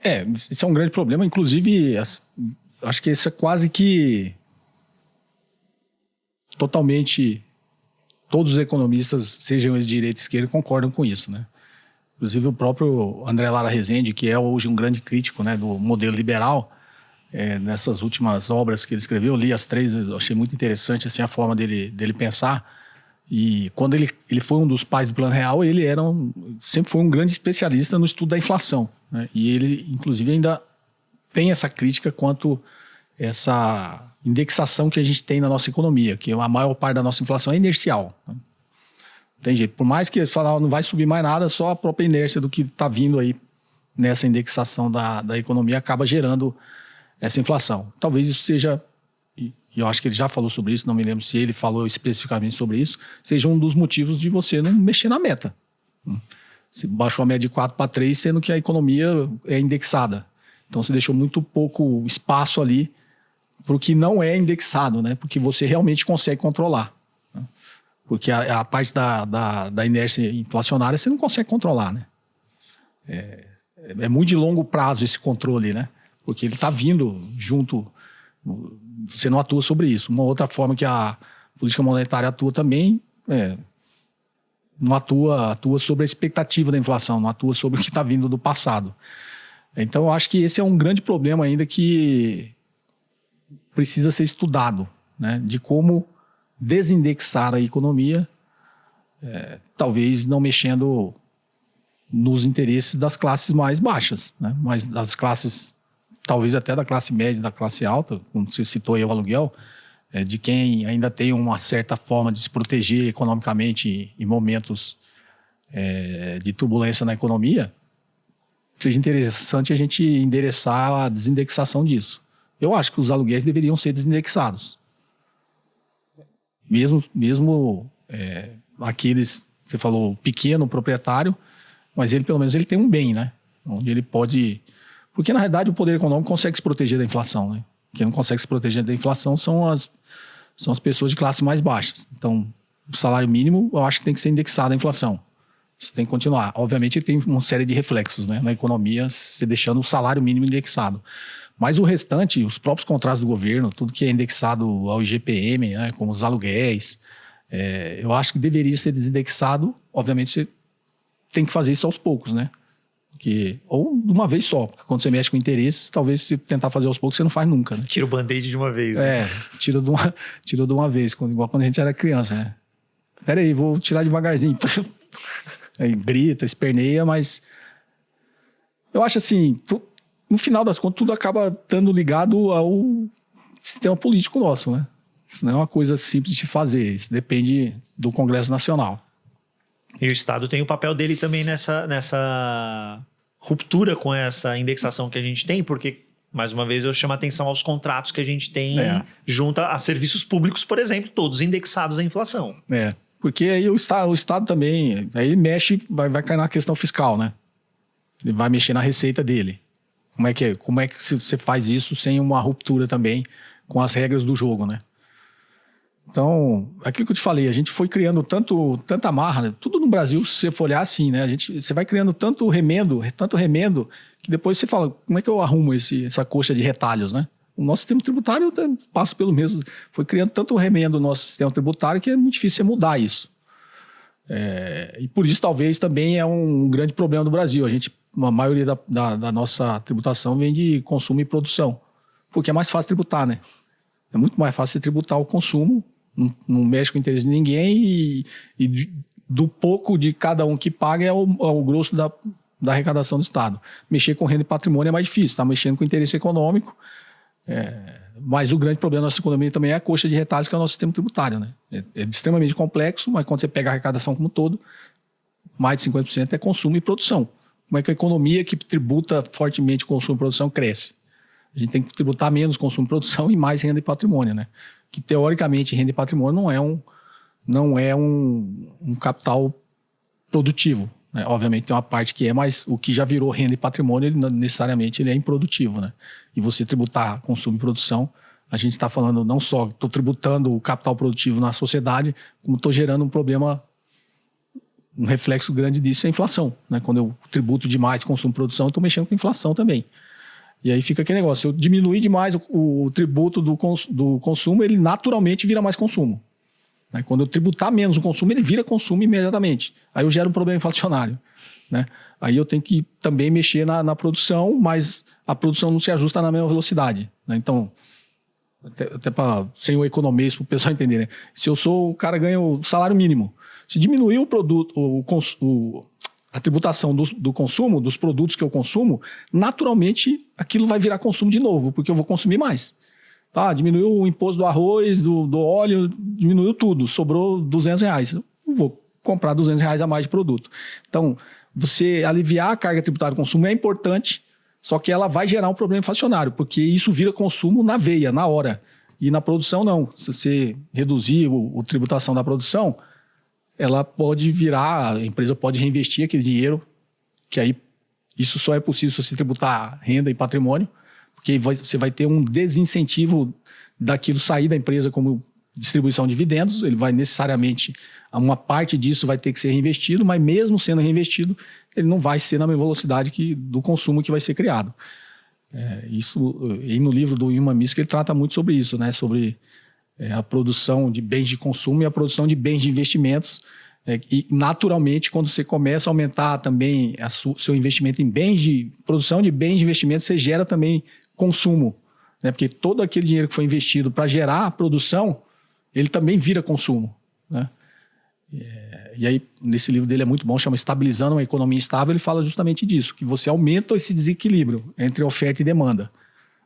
Esse é um grande problema. Inclusive, acho que isso é quase que totalmente... Todos os economistas, sejam eles de direita ou esquerda, concordam com isso, né? Inclusive o próprio André Lara Rezende, que é hoje um grande crítico, né, do modelo liberal, nessas últimas obras que ele escreveu, eu li as 3, eu achei muito interessante assim, a forma dele pensar. E quando ele foi um dos pais do Plano Real, ele sempre foi um grande especialista no estudo da inflação, né? E ele, inclusive, ainda tem essa crítica quanto essa indexação que a gente tem na nossa economia, que a maior parte da nossa inflação é inercial, né? Tem jeito. Por mais que eles falam, não vai subir mais nada, só a própria inércia do que está vindo aí nessa indexação da economia acaba gerando essa inflação. Talvez isso seja, e eu acho que ele já falou sobre isso, não me lembro se ele falou especificamente sobre isso, seja um dos motivos de você não mexer na meta. Você baixou a média de 4 para 3, sendo que a economia é indexada. Então você deixou muito pouco espaço ali para o que não é indexado, né? Porque você realmente consegue controlar. Porque a parte da inércia inflacionária você não consegue controlar, né? É muito de longo prazo esse controle, né? Porque ele está vindo junto, você não atua sobre isso. Uma outra forma que a política monetária atua também não atua sobre a expectativa da inflação, não atua sobre o que está vindo do passado. Então eu acho que esse é um grande problema ainda que precisa ser estudado, né? De como desindexar a economia, talvez não mexendo nos interesses das classes mais baixas, né? Mas das classes, talvez até da classe média, da classe alta, como você citou aí o aluguel, de quem ainda tem uma certa forma de se proteger economicamente em momentos de turbulência na economia, seja interessante a gente endereçar a desindexação disso. Eu acho que os aluguéis deveriam ser desindexados. Mesmo aqueles, você falou, pequeno proprietário, mas ele pelo menos ele tem um bem, né? Onde ele pode... Porque na realidade o poder econômico consegue se proteger da inflação, né? Quem não consegue se proteger da inflação são as pessoas de classe mais baixas. Então, o salário mínimo eu acho que tem que ser indexado à inflação. Isso tem que continuar. Obviamente ele tem uma série de reflexos, né, na economia, se deixando o salário mínimo indexado. Mas o restante, os próprios contratos do governo, tudo que é indexado ao IGPM, né, como os aluguéis, eu acho que deveria ser desindexado. Obviamente você tem que fazer isso aos poucos, né? Ou de uma vez só, porque quando você mexe com interesses, talvez se tentar fazer aos poucos, você não faz nunca, né? Tira o band-aid de uma vez. Né? Tira de uma vez, igual quando a gente era criança, né? Peraí, vou tirar devagarzinho. Aí grita, esperneia, mas eu acho assim, no final das contas, tudo acaba estando ligado ao sistema político nosso, né? Isso não é uma coisa simples de fazer, isso depende do Congresso Nacional. E o Estado tem o papel dele também nessa ruptura com essa indexação que a gente tem, porque, mais uma vez, eu chamo a atenção aos contratos que a gente tem junto a serviços públicos, por exemplo, todos indexados à inflação. Porque aí o Estado também, aí ele mexe, vai cair na questão fiscal, né? Ele vai mexer na receita dele. Como é que você faz isso sem uma ruptura também com as regras do jogo, né? Então, aquilo que eu te falei, a gente foi criando tanta amarra, né? Tudo no Brasil, se você for olhar assim, né? Você vai criando tanto remendo, que depois você fala, como é que eu arrumo essa coxa de retalhos, né? O nosso sistema tributário passa pelo mesmo, foi criando tanto remendo no nosso sistema tributário que é muito difícil você mudar isso. E por isso talvez também é um grande problema do Brasil. A maioria da nossa tributação vem de consumo e produção, porque é mais fácil tributar, né? É muito mais fácil você tributar o consumo, não mexe com o interesse de ninguém e do pouco de cada um que paga é o grosso da arrecadação do Estado. Mexer com renda e patrimônio é mais difícil, está mexendo com interesse econômico, mas o grande problema da nossa economia também é a coxa de retalhos, que é o nosso sistema tributário, né? É extremamente complexo, mas quando você pega a arrecadação como um todo, mais de 50% é consumo e produção. Como é que a economia que tributa fortemente consumo e produção cresce? A gente tem que tributar menos consumo e produção e mais renda e patrimônio, né? Que teoricamente renda e patrimônio não é um capital produtivo, né? Obviamente tem uma parte que mas o que já virou renda e patrimônio, necessariamente ele é improdutivo, né? E você tributar consumo e produção, a gente está falando não só estou tributando o capital produtivo na sociedade, como estou gerando um problema um reflexo grande disso é a inflação, né? Quando eu tributo demais consumo e produção, eu estou mexendo com inflação também. E aí fica aquele negócio, se eu diminuir demais o tributo do consumo, ele naturalmente vira mais consumo. Né? Quando eu tributar menos o consumo, ele vira consumo imediatamente. Aí eu gero um problema inflacionário. Né? Aí eu tenho que também mexer na produção, mas a produção não se ajusta na mesma velocidade. Né? Então, até para sem o economês, para o pessoal entender, né? Se eu sou o cara ganha o salário mínimo, se diminuir o produto, a tributação do consumo, dos produtos que eu consumo, naturalmente aquilo vai virar consumo de novo, porque eu vou consumir mais. Tá, diminuiu o imposto do arroz, do óleo, diminuiu tudo, sobrou R$200. Eu vou comprar R$200 a mais de produto. Então, você aliviar a carga tributária do consumo é importante, só que ela vai gerar um problema inflacionário, porque isso vira consumo na veia, na hora. E na produção, não. Se você reduzir a tributação da produção, ela pode virar, a empresa pode reinvestir aquele dinheiro, que aí isso só é possível se você tributar renda e patrimônio, porque você vai ter um desincentivo daquilo sair da empresa como distribuição de dividendos, ele vai necessariamente, uma parte disso vai ter que ser reinvestido, mas mesmo sendo reinvestido, ele não vai ser na mesma velocidade do consumo que vai ser criado. E no livro do Hyman Miska ele trata muito sobre isso, né? Sobre a produção de bens de consumo e a produção de bens de investimentos. E naturalmente, quando você começa a aumentar também seu investimento em produção de bens de investimento, você gera também consumo, né? Porque todo aquele dinheiro que foi investido para gerar a produção, ele também vira consumo, né? E aí, nesse livro dele é muito bom, chama Estabilizando uma Economia Estável, ele fala justamente disso, que você aumenta esse desequilíbrio entre oferta e demanda,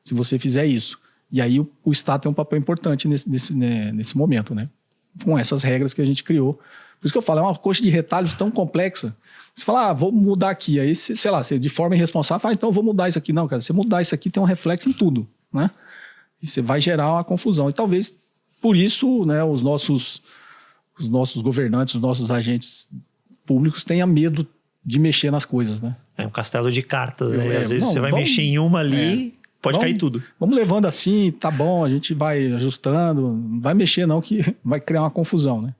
se você fizer isso. E aí o Estado tem um papel importante nesse momento, né? Com essas regras que a gente criou. Por isso que eu falo, é uma coxa de retalhos tão complexa. Você fala, vou mudar aqui. Aí, sei lá, você de forma irresponsável fala, então eu vou mudar isso aqui. Não, cara, você mudar isso aqui tem um reflexo em tudo, né? E você vai gerar uma confusão. E talvez, por isso, né, os nossos governantes, os nossos agentes públicos tenham medo de mexer nas coisas, né? É um castelo de cartas, né? Às vezes você vai mexer em uma ali, pode cair tudo. Vamos levando assim, tá bom, a gente vai ajustando. Não vai mexer não, que vai criar uma confusão, né?